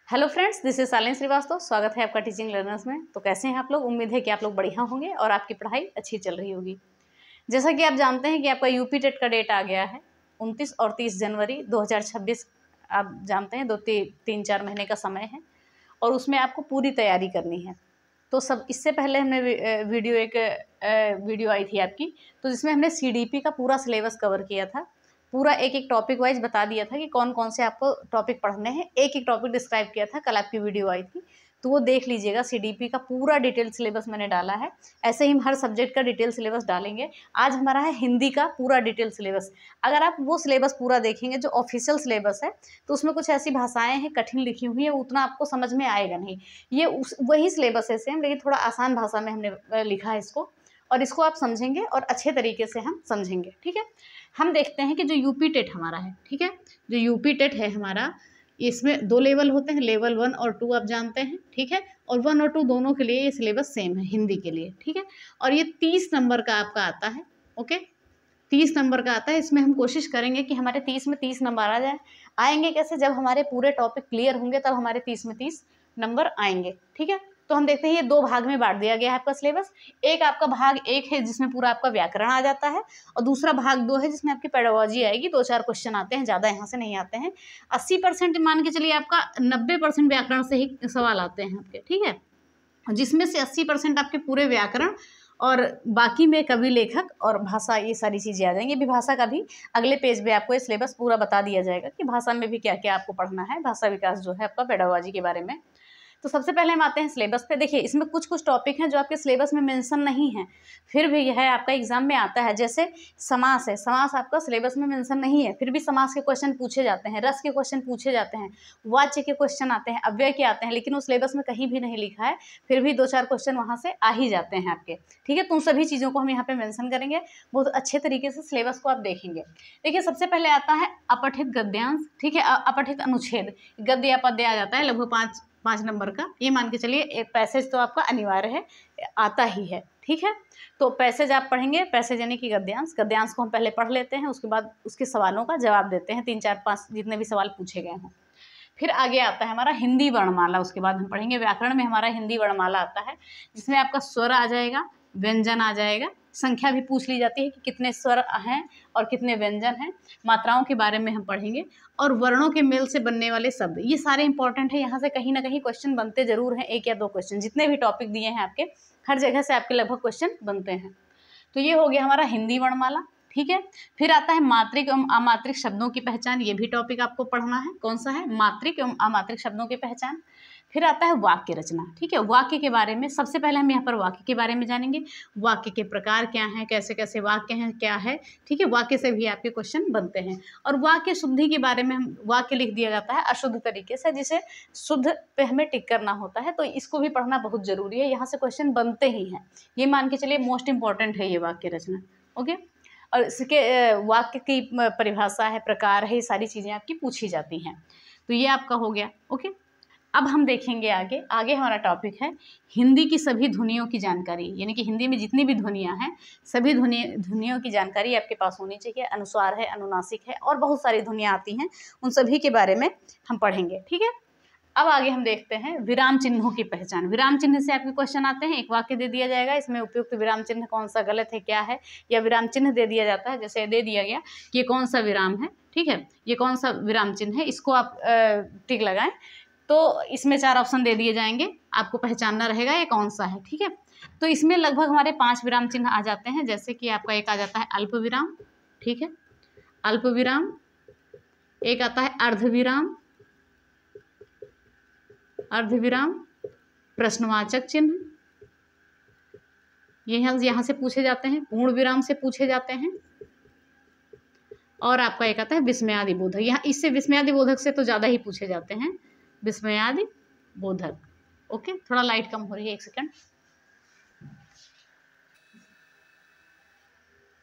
Hello friends, this is Shalini Srivastava. स्वागत है आपका टीचिंग लर्नर्स में। तो कैसे हैं आप लोग? उम्मीद है कि आप लोग बढ़िया होंगे और आपकी पढ़ाई अच्छी चल रही होगी। जैसा कि आप जानते हैं कि आपका यूपी टेट का डेट आ गया है 29 और 30 जनवरी 2026। आप जानते हैं 3-4 महीने का समय है और उसमें आपको पूरी तैयारी करनी है। तो सब इससे पहले हमने वीडियो आई थी आपकी, तो जिसमें हमने सीडीपी का पूरा सिलेबस कवर किया था। पूरा एक एक टॉपिक वाइज बता दिया था कि कौन कौन से आपको टॉपिक पढ़ने हैं। एक एक टॉपिक डिस्क्राइब किया था। कल आपकी वीडियो आई थी तो वो देख लीजिएगा। सीडीपी का पूरा डिटेल सिलेबस मैंने डाला है। ऐसे ही हम हर सब्जेक्ट का डिटेल सिलेबस डालेंगे। आज हमारा है हिंदी का पूरा डिटेल सिलेबस। अगर आप वो सिलेबस पूरा देखेंगे जो ऑफिशियल सिलेबस है, तो उसमें कुछ ऐसी भाषाएं हैं कठिन लिखी हुई है, उतना आपको समझ में आएगा नहीं। ये वही सिलेबस है सेम, लेकिन थोड़ा आसान भाषा में हमने लिखा है इसको, और इसको आप समझेंगे और अच्छे तरीके से हम समझेंगे। ठीक है, हम देखते हैं कि जो यूपी टेट हमारा है, ठीक है, जो यूपी टेट है हमारा, इसमें 2 लेवल होते हैं, लेवल 1 और 2 आप जानते हैं। ठीक है, और 1 और 2 दोनों के लिए ये सिलेबस सेम है हिंदी के लिए। ठीक है, और ये 30 नंबर का आपका आता है। ओके, 30 नंबर का आता है। इसमें हम कोशिश करेंगे कि हमारे 30 में 30 नंबर आ जाए। आएंगे कैसे? जब हमारे पूरे टॉपिक क्लियर होंगे तब हमारे 30 में 30 नंबर आएंगे। ठीक है, तो हम देखते हैं ये 2 भाग में बांट दिया गया है आपका सिलेबस। एक आपका भाग 1 है जिसमें पूरा आपका व्याकरण आ जाता है, और दूसरा भाग 2 है जिसमें आपकी पेडागोजी आएगी। 2-4 क्वेश्चन आते हैं, ज़्यादा यहाँ से नहीं आते हैं। 80% मान के चलिए आपका 90% व्याकरण से ही सवाल आते हैं आपके। ठीक है, जिसमें से 80% आपके पूरे व्याकरण और बाकी में कवि, लेखक और भाषा, ये सारी चीज़ें आ जाएंगी। भी भाषा का भी अगले पेज पे आपको ये सिलेबस पूरा बता दिया जाएगा कि भाषा में भी क्या क्या आपको पढ़ना है। भाषा विकास जो है आपका पेडागोजी के बारे में। तो सबसे पहले हम आते हैं सिलेबस पे। देखिए, इसमें कुछ कुछ टॉपिक हैं जो आपके सिलेबस में मेंशन नहीं है, फिर भी यह आपका एग्जाम में आता है। जैसे समास है, समास आपका सिलेबस में मेंशन नहीं है, फिर भी समास के क्वेश्चन पूछे जाते हैं, रस के क्वेश्चन पूछे जाते हैं, वाच्य के क्वेश्चन आते हैं, अव्यय के आते हैं, लेकिन वो सिलेबस में कहीं भी नहीं लिखा है, फिर भी 2-4 क्वेश्चन वहाँ से आ ही जाते हैं आपके। ठीक है, तो उन सभी चीज़ों को हम यहाँ पे मेंशन करेंगे। बहुत अच्छे तरीके से सिलेबस को आप देखेंगे। देखिए, सबसे पहले आता है अपठित गद्यांश। ठीक है, अपठित अनुच्छेद, गद्य या पद्य आ जाता है लगभग 5 नंबर का। ये मान के चलिए एक पैसेज तो आपका अनिवार्य है, आता ही है। ठीक है, तो पैसेज आप पढ़ेंगे, पैसेज यानी कि गद्यांश। गद्यांश को हम पहले पढ़ लेते हैं, उसके बाद उसके सवालों का जवाब देते हैं, 3-4-5 जितने भी सवाल पूछे गए हों। फिर आगे आता है हमारा हिंदी वर्णमाला। उसके बाद हम पढ़ेंगे व्याकरण में हमारा हिंदी वर्णमाला आता है, जिसमें आपका स्वर आ जाएगा, व्यंजन आ जाएगा, संख्या भी पूछ ली जाती है कि कितने स्वर हैं और कितने व्यंजन हैं। मात्राओं के बारे में हम पढ़ेंगे, और वर्णों के मेल से बनने वाले शब्द, ये सारे इंपॉर्टेंट है। यहाँ से कहीं ना कहीं क्वेश्चन बनते जरूर हैं, 1 या 2 क्वेश्चन। जितने भी टॉपिक दिए हैं आपके, हर जगह से आपके लगभग क्वेश्चन बनते हैं। तो ये हो गया हमारा हिंदी वर्णमाला। ठीक है, फिर आता है मात्रिक एवं अमात्रिक शब्दों की पहचान। ये भी टॉपिक आपको पढ़ना है। कौन सा है? मात्रिक एवं अमात्रिक शब्दों की पहचान। फिर आता है वाक्य रचना। ठीक है, वाक्य के बारे में सबसे पहले हम यहाँ पर वाक्य के बारे में जानेंगे। वाक्य के प्रकार क्या हैं, कैसे कैसे वाक्य हैं, क्या है। ठीक है, वाक्य से भी आपके क्वेश्चन बनते हैं। और वाक्य शुद्धि के बारे में हम, वाक्य लिख दिया जाता है अशुद्ध तरीके से, जिसे शुद्ध पे हमें टिक करना होता है, तो इसको भी पढ़ना बहुत जरूरी है। यहाँ से क्वेश्चन बनते ही हैं, ये मान के चलिए मोस्ट इंपॉर्टेंट है ये वाक्य रचना। ओके, और इसके वाक्य की परिभाषा है, प्रकार है, ये सारी चीज़ें आपकी पूछी जाती हैं। तो ये आपका हो गया। ओके, अब हम देखेंगे आगे हमारा टॉपिक है हिंदी की सभी ध्वनियों की जानकारी। यानी कि हिंदी में जितनी भी ध्वनियाँ हैं, सभी ध्वनियों की जानकारी आपके पास होनी चाहिए। अनुस्वार है, अनुनासिक है, और बहुत सारी ध्वनियाँ आती हैं, उन सभी के बारे में हम पढ़ेंगे। ठीक है, अब आगे हम देखते हैं विराम चिन्हों की पहचान। विराम चिन्ह से आपके क्वेश्चन आते हैं। एक वाक्य दे दिया जाएगा, इसमें उपयुक्त विराम चिन्ह कौन सा गलत है, क्या है, या विराम चिन्ह दे दिया जाता है। जैसे दे दिया गया कि ये कौन सा विराम है। ठीक है, ये कौन सा विराम चिन्ह है, इसको आप टिक लगाएं। तो इसमें 4 ऑप्शन दे दिए जाएंगे, आपको पहचानना रहेगा ये कौन सा है। ठीक है, तो इसमें लगभग हमारे 5 विराम चिन्ह आ जाते हैं। जैसे कि आपका एक आ जाता है अल्प विराम। ठीक है, अल्प विराम। एक आता है अर्धविराम, अर्धविराम, प्रश्नवाचक चिन्ह, ये यहाँ से पूछे जाते हैं। पूर्ण विराम से पूछे जाते हैं। और आपका एक आता है विस्मयादि बोधक। यहाँ इससे विस्मयादि बोधक से तो ज़्यादा ही पूछे जाते हैं, विस्मयादि बोधक। ओके, थोड़ा लाइट कम हो रही है, 1 सेकंड।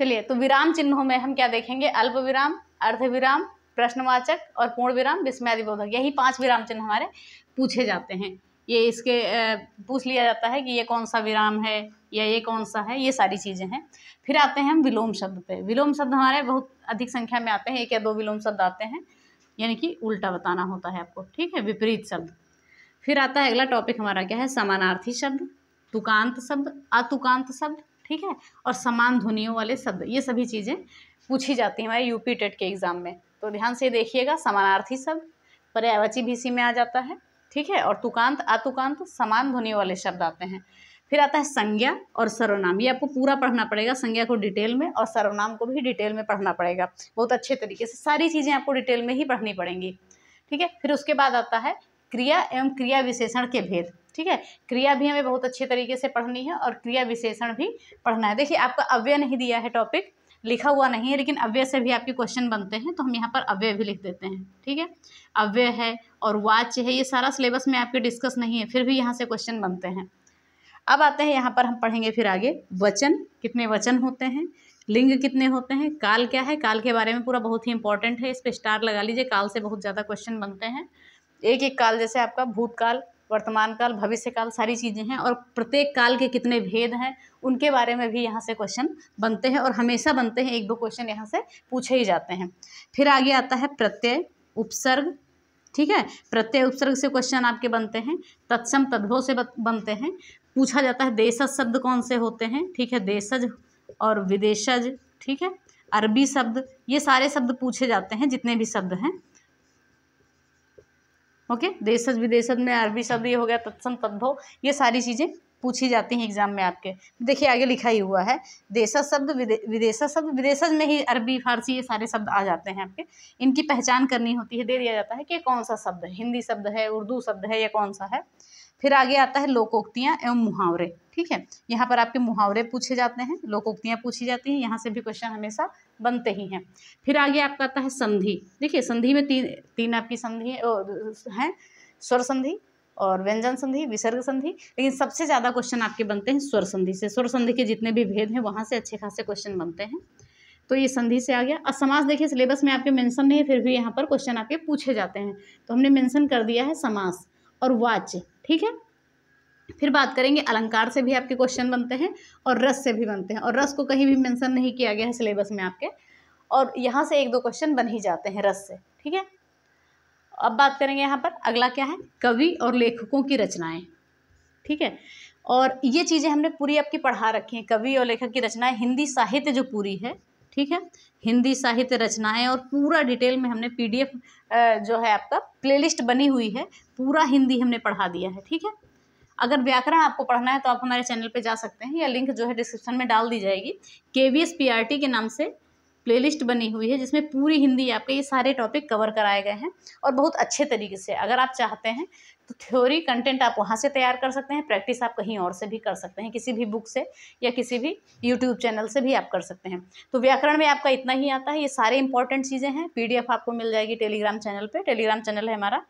चलिए, तो विराम चिन्हों में हम क्या देखेंगे? अल्प विराम, अर्धविराम, प्रश्नवाचक और पूर्ण विराम, विस्मयादि बोधक। यही 5 विराम चिन्ह हमारे पूछे जाते हैं। ये इसके पूछ लिया जाता है कि ये कौन सा विराम है या ये कौन सा है, ये सारी चीज़ें हैं। फिर आते हैं हम विलोम शब्द पे। विलोम शब्द हमारे बहुत अधिक संख्या में आते हैं, 1 या 2 विलोम शब्द आते हैं, यानी कि उल्टा बताना होता है आपको। ठीक है, विपरीत शब्द। फिर आता है अगला टॉपिक हमारा क्या है, समानार्थी शब्द, तुकांत शब्द, अतुकांत शब्द, ठीक है, और समान ध्वनियों वाले शब्द। ये सभी चीज़ें पूछी जाती हैं हमारे यूपी टेट के एग्जाम में, तो ध्यान से देखिएगा। समानार्थी शब्द, पर्यायवाची भी इसी में आ जाता है, ठीक है, और तुकांत, अतुकांत, समान ध्वनियों वाले शब्द आते हैं। फिर आता है संज्ञा और सर्वनाम, ये आपको पूरा पढ़ना पड़ेगा, संज्ञा को डिटेल में और सर्वनाम को भी डिटेल में पढ़ना पड़ेगा, बहुत अच्छे तरीके से। सारी चीज़ें आपको डिटेल में ही पढ़नी पड़ेंगी, ठीक है। फिर उसके बाद आता है क्रिया एवं क्रिया विशेषण के भेद, ठीक है, क्रिया भी हमें बहुत अच्छे तरीके से पढ़नी है और क्रिया विशेषण भी पढ़ना है। देखिए आपका अव्यय नहीं दिया है, टॉपिक लिखा हुआ नहीं है, लेकिन अव्यय से भी आपके क्वेश्चन बनते हैं, तो हम यहाँ पर अव्यय भी लिख देते हैं, ठीक है। अव्यय है और वाच्य है, ये सारा सिलेबस में आपके डिस्कस नहीं है, फिर भी यहाँ से क्वेश्चन बनते हैं। अब आते हैं यहाँ पर हम पढ़ेंगे फिर आगे वचन, कितने वचन होते हैं, लिंग कितने होते हैं, काल क्या है, काल के बारे में पूरा बहुत ही इंपॉर्टेंट है, इस पर स्टार लगा लीजिए, काल से बहुत ज़्यादा क्वेश्चन बनते हैं। एक एक काल, जैसे आपका भूतकाल, वर्तमान काल, भविष्य काल, सारी चीज़ें हैं, और प्रत्येक काल के कितने भेद हैं उनके बारे में भी यहाँ से क्वेश्चन बनते हैं, और हमेशा बनते हैं, एक दो क्वेश्चन यहाँ से पूछे ही जाते हैं। फिर आगे आता है प्रत्यय, उपसर्ग, ठीक है, प्रत्यय उपसर्ग से क्वेश्चन आपके बनते हैं, तत्सम तद्भव से बनते हैं, पूछा जाता है देशज शब्द कौन से होते हैं, ठीक है, देशज और विदेशज, ठीक है, अरबी शब्द, ये सारे शब्द पूछे जाते हैं जितने भी शब्द हैं, ओके। देशज विदेशज में अरबी शब्द ये हो गया, तत्सम तद्भव, ये सारी चीज़ें पूछी जाती हैं एग्जाम में आपके। देखिए आगे लिखा ही हुआ है, देशज शब्द, विदेशज शब्द, विदेशज में ही अरबी फारसी ये सारे शब्द आ जाते हैं आपके, इनकी पहचान करनी होती है, दे दिया जाता है कि कौन सा शब्द है, हिंदी शब्द है, उर्दू शब्द है, या कौन सा है। फिर आगे आता है लोकोक्तियाँ एवं मुहावरे, ठीक है, यहाँ पर आपके मुहावरे पूछे जाते हैं, लोकोक्तियाँ पूछी जाती हैं, यहाँ से भी क्वेश्चन हमेशा बनते ही हैं। फिर आगे आपका आता है संधि, देखिए संधि में तीन आपकी संधि हैं, स्वर संधि और व्यंजन संधि, विसर्ग संधि, लेकिन सबसे ज़्यादा क्वेश्चन आपके बनते हैं स्वर संधि से। स्वर संधि के जितने भी भेद हैं वहाँ से अच्छे खासे क्वेश्चन बनते हैं, तो ये संधि से आ गया। और समास देखिए सिलेबस में आपके मेंशन नहीं है, फिर भी यहाँ पर क्वेश्चन आपके पूछे जाते हैं, तो हमने मेंशन कर दिया है समास और वाच्य, ठीक है। फिर बात करेंगे अलंकार से भी आपके क्वेश्चन बनते हैं और रस से भी बनते हैं, और रस को कहीं भी मेंशन नहीं किया गया है सिलेबस में आपके, और यहाँ से एक दो क्वेश्चन बन ही जाते हैं रस से, ठीक है। अब बात करेंगे यहाँ पर अगला क्या है, कवि और लेखकों की रचनाएं, ठीक है, और ये चीज़ें हमने पूरी आपकी पढ़ा रखी हैं, कवि और लेखक की रचनाएं, हिंदी साहित्य जो पूरी है, ठीक है, हिंदी साहित्य रचनाएं, और पूरा डिटेल में हमने PDF जो है आपका प्लेलिस्ट बनी हुई है, पूरा हिंदी हमने पढ़ा दिया है, ठीक है। अगर व्याकरण आपको पढ़ना है तो आप हमारे चैनल पे जा सकते हैं, या लिंक जो है डिस्क्रिप्शन में डाल दी जाएगी, KVS PRT के नाम से प्लेलिस्ट बनी हुई है, जिसमें पूरी हिंदी आपके ये सारे टॉपिक कवर कराए गए हैं, और बहुत अच्छे तरीके से। अगर आप चाहते हैं तो थ्योरी कंटेंट आप वहाँ से तैयार कर सकते हैं, प्रैक्टिस आप कहीं और से भी कर सकते हैं, किसी भी बुक से या किसी भी यूट्यूब चैनल से भी आप कर सकते हैं। तो व्याकरण में आपका इतना ही आता है, ये सारे इंपॉर्टेंट चीज़ें हैं। PDF आपको मिल जाएगी टेलीग्राम चैनल पर, टेलीग्राम चैनल है हमारा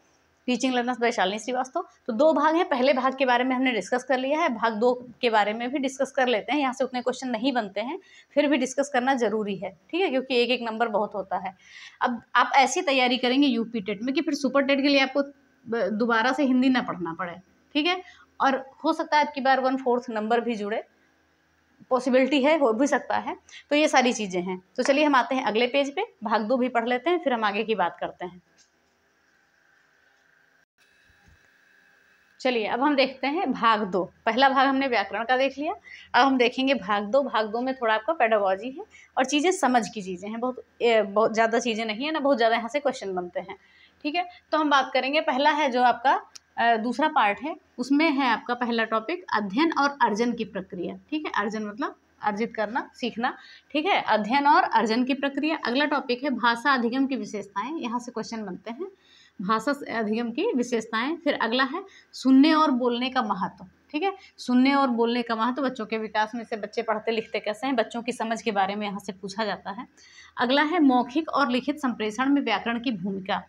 teaching learners by Shalini Srivastava. तो 2 भाग हैं, पहले भाग के बारे में हमने डिस्कस कर लिया है, भाग 2 के बारे में भी डिस्कस कर लेते हैं। यहाँ से उतने क्वेश्चन नहीं बनते हैं, फिर भी डिस्कस करना जरूरी है, ठीक है, क्योंकि एक एक नंबर बहुत होता है। अब आप ऐसी तैयारी करेंगे यूपी टेट में कि फिर सुपर टेट के लिए आपको दोबारा से हिंदी ना पढ़ना पड़े, ठीक है, और हो सकता है आपकी बार 1/4 नंबर भी जुड़े, पॉसिबिलिटी है, हो भी सकता है। तो ये सारी चीज़ें हैं। तो चलिए हम आते हैं अगले पेज पे, भाग 2 भी पढ़ लेते हैं, फिर हम आगे की बात करते हैं। चलिए अब हम देखते हैं भाग 2। पहला भाग हमने व्याकरण का देख लिया, अब हम देखेंगे भाग 2। भाग 2 में थोड़ा आपका पेडागॉजी है और चीज़ें समझ की चीज़ें हैं, बहुत ज़्यादा चीज़ें नहीं है ना, बहुत ज़्यादा यहाँ से क्वेश्चन बनते हैं, ठीक है। तो हम बात करेंगे, पहला है जो आपका दूसरा पार्ट है, उसमें है आपका पहला टॉपिक अध्ययन और अर्जन की प्रक्रिया, ठीक है। अर्जन मतलब अर्जित करना, सीखना, ठीक है, अध्ययन और अर्जन की प्रक्रिया। अगला टॉपिक है भाषा अधिगम की विशेषताएं, यहाँ से क्वेश्चन बनते हैं, भाषा अधिगम की विशेषताएं। फिर अगला है सुनने और बोलने का महत्व, ठीक है, सुनने और बोलने का महत्व बच्चों के विकास में, से बच्चे पढ़ते लिखते कैसे हैं, बच्चों की समझ के बारे में यहाँ से पूछा जाता है। अगला है मौखिक और लिखित संप्रेषण में व्याकरण की भूमिका,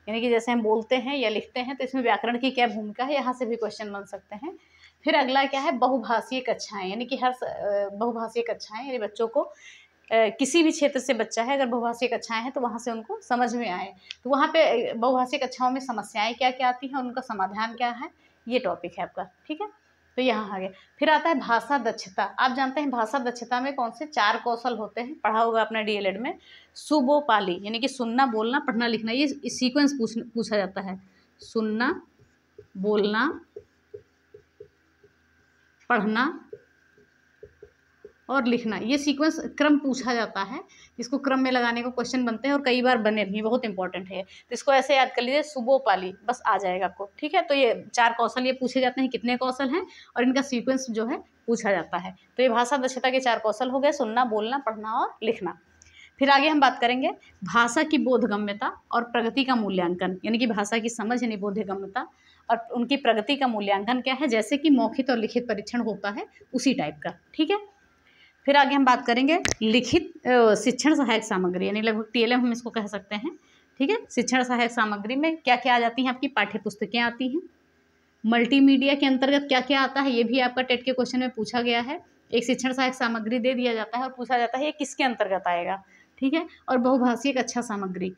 यानी कि जैसे हम बोलते हैं या लिखते हैं तो इसमें व्याकरण की क्या भूमिका है, यहाँ से भी क्वेश्चन बन सकते हैं। फिर अगला क्या है बहुभाषीय कक्षाएं, यानी कि हर बहुभाषीय कक्षाएं, यानी बच्चों को किसी भी क्षेत्र से बच्चा है, अगर बहुभाषीय कक्षाएं हैं तो वहाँ से उनको समझ में आए, तो वहाँ पे बहुभाषीय कक्षाओं में समस्याएं क्या क्या आती हैं, उनका समाधान क्या है, ये टॉपिक है आपका, ठीक है। तो यहाँ आ गया। फिर आता है भाषा दक्षता। आप जानते हैं भाषा दक्षता में कौन से 4 कौशल होते हैं, पढ़ा होगा अपना DLED में, सुबो पाली, यानी कि सुनना, बोलना, पढ़ना, लिखना, ये सीक्वेंस पूछा जाता है, सुनना, बोलना, पढ़ना और लिखना, ये सीक्वेंस क्रम पूछा जाता है, इसको क्रम में लगाने को क्वेश्चन बनते हैं और कई बार बने भी, बहुत इंपॉर्टेंट है। तो इसको ऐसे याद कर लीजिए, सुबो पाली, बस आ जाएगा आपको, ठीक है। तो ये 4 कौशल ये पूछे जाते हैं, कितने कौशल हैं और इनका सीक्वेंस जो है पूछा जाता है। तो ये भाषा दक्षता के 4 कौशल हो गए, सुनना, बोलना, पढ़ना और लिखना। फिर आगे हम बात करेंगे भाषा की बोधगम्यता और प्रगति का मूल्यांकन, यानी कि भाषा की समझ यानी बोधगम्यता और उनकी प्रगति का मूल्यांकन क्या है, जैसे कि मौखिक और लिखित परीक्षण होता है उसी टाइप का, ठीक है। फिर आगे हम बात करेंगे लिखित शिक्षण सहायक सामग्री, यानी लगभग TLM हम इसको कह सकते हैं, ठीक है। शिक्षण सहायक सामग्री में क्या क्या आ जाती हैं, आपकी पाठ्य पुस्तकें आती हैं। मल्टीमीडिया के अंतर्गत क्या क्या आता है, ये भी आपका टेट के क्वेश्चन में पूछा गया है। एक शिक्षण सहायक सामग्री दे दिया जाता है और पूछा जाता है ये किसके अंतर्गत आएगा, ठीक है। और बहुभाषीय कक्षा सामग्री,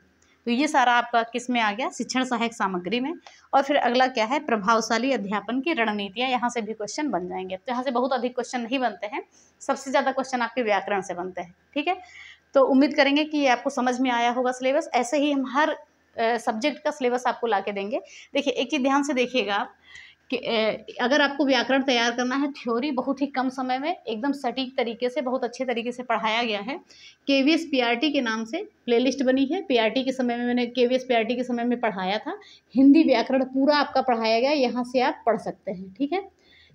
तो ये सारा आपका किस में आ गया, शिक्षण सहायक सामग्री में। और फिर अगला क्या है, प्रभावशाली अध्यापन की रणनीतियाँ, यहाँ से भी क्वेश्चन बन जाएंगे। तो यहाँ से बहुत अधिक क्वेश्चन नहीं बनते हैं, सबसे ज़्यादा क्वेश्चन आपके व्याकरण से बनते हैं, ठीक है। तो उम्मीद करेंगे कि ये आपको समझ में आया होगा सिलेबस। ऐसे ही हम हर सब्जेक्ट का सिलेबस आपको ला के देंगे। देखिए एक चीज़ ध्यान से देखिएगा आप कि अगर आपको व्याकरण तैयार करना है, थ्योरी बहुत ही कम समय में एकदम सटीक तरीके से बहुत अच्छे तरीके से पढ़ाया गया है। KVS PRT के नाम से प्लेलिस्ट बनी है। PRT के समय में मैंने KVS PRT के समय में पढ़ाया था। हिंदी व्याकरण पूरा आपका पढ़ाया गया, यहाँ से आप पढ़ सकते हैं, ठीक है।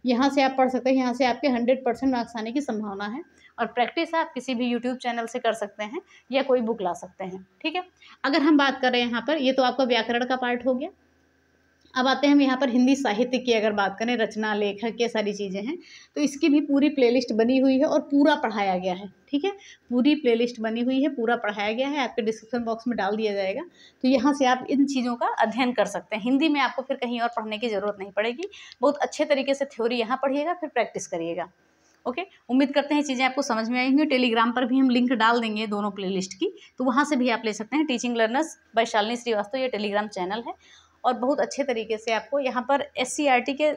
यहाँ से आप पढ़ सकते हैं, यहाँ से आपके 100% मार्क्स आने की संभावना है। और प्रैक्टिस आप किसी भी यूट्यूब चैनल से कर सकते हैं या कोई बुक ला सकते हैं, ठीक है। अगर हम बात करें यहाँ पर, ये तो आपका व्याकरण का पार्ट हो गया। अब आते हैं हम यहाँ पर हिंदी साहित्य की अगर बात करें, रचना, लेखक, ये सारी चीज़ें हैं, तो इसकी भी पूरी प्लेलिस्ट बनी हुई है और पूरा पढ़ाया गया है, ठीक है। पूरी प्लेलिस्ट बनी हुई है, पूरा पढ़ाया गया है, आपके डिस्क्रिप्शन बॉक्स में डाल दिया जाएगा। तो यहाँ से आप इन चीज़ों का अध्ययन कर सकते हैं। हिंदी में आपको फिर कहीं और पढ़ने की ज़रूरत नहीं पड़ेगी। बहुत अच्छे तरीके से थ्योरी यहाँ पढ़िएगा, फिर प्रैक्टिस करिएगा, ओके। उम्मीद करते हैं चीज़ें आपको समझ में आई होंगी। टेलीग्राम पर भी हम लिंक डाल देंगे दोनों प्लेलिस्ट की, तो वहाँ से भी आप ले सकते हैं। Teaching learners by Shalini Srivastava, ये टेलीग्राम चैनल है। और बहुत अच्छे तरीके से आपको यहाँ पर SCERT के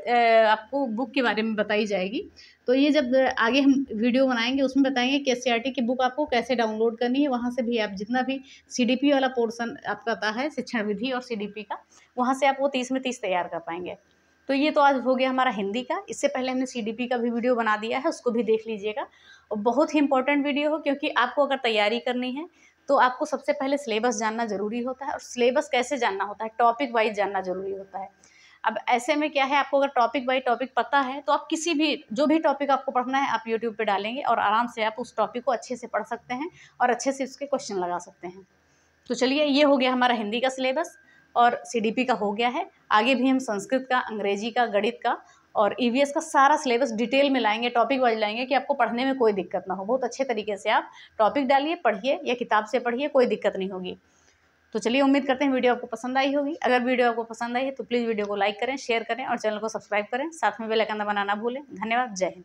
आपको बुक के बारे में बताई जाएगी। तो ये जब आगे हम वीडियो बनाएंगे उसमें बताएंगे कि SCERT की बुक आपको कैसे डाउनलोड करनी है। वहाँ से भी आप जितना भी CDP वाला पोर्सन आपका आता है, शिक्षण विधि और CDP का, वहाँ से आप वो 30 में 30 तैयार कर पाएंगे। तो ये तो आज हो गया हमारा हिंदी का। इससे पहले हमने CDP का भी वीडियो बना दिया है, उसको भी देख लीजिएगा। और बहुत ही इंपॉर्टेंट वीडियो हो, क्योंकि आपको अगर तैयारी करनी है तो आपको सबसे पहले सिलेबस जानना ज़रूरी होता है। और सिलेबस कैसे जानना होता है, टॉपिक वाइज जानना ज़रूरी होता है। अब ऐसे में क्या है, आपको अगर टॉपिक बाई टॉपिक पता है तो आप किसी भी जो भी टॉपिक आपको पढ़ना है आप यूट्यूब पे डालेंगे और आराम से आप उस टॉपिक को अच्छे से पढ़ सकते हैं और अच्छे से उसके क्वेश्चन लगा सकते हैं। तो चलिए, ये हो गया हमारा हिंदी का सिलेबस और CDP का हो गया है। आगे भी हम संस्कृत का, अंग्रेजी का, गणित का और EVS का सारा सिलेबस डिटेल में लाएंगे, टॉपिक वाइज लाएंगे कि आपको पढ़ने में कोई दिक्कत ना हो। बहुत अच्छे तरीके से आप टॉपिक डालिए, पढ़िए या किताब से पढ़िए, कोई दिक्कत नहीं होगी। तो चलिए, उम्मीद करते हैं वीडियो आपको पसंद आई होगी। अगर वीडियो आपको पसंद आई है तो प्लीज़ वीडियो को लाइक करें, शेयर करें और चैनल को सब्सक्राइब करें। साथ में बेल आइकन दबाना ना भूलें। धन्यवाद। जय हिंद।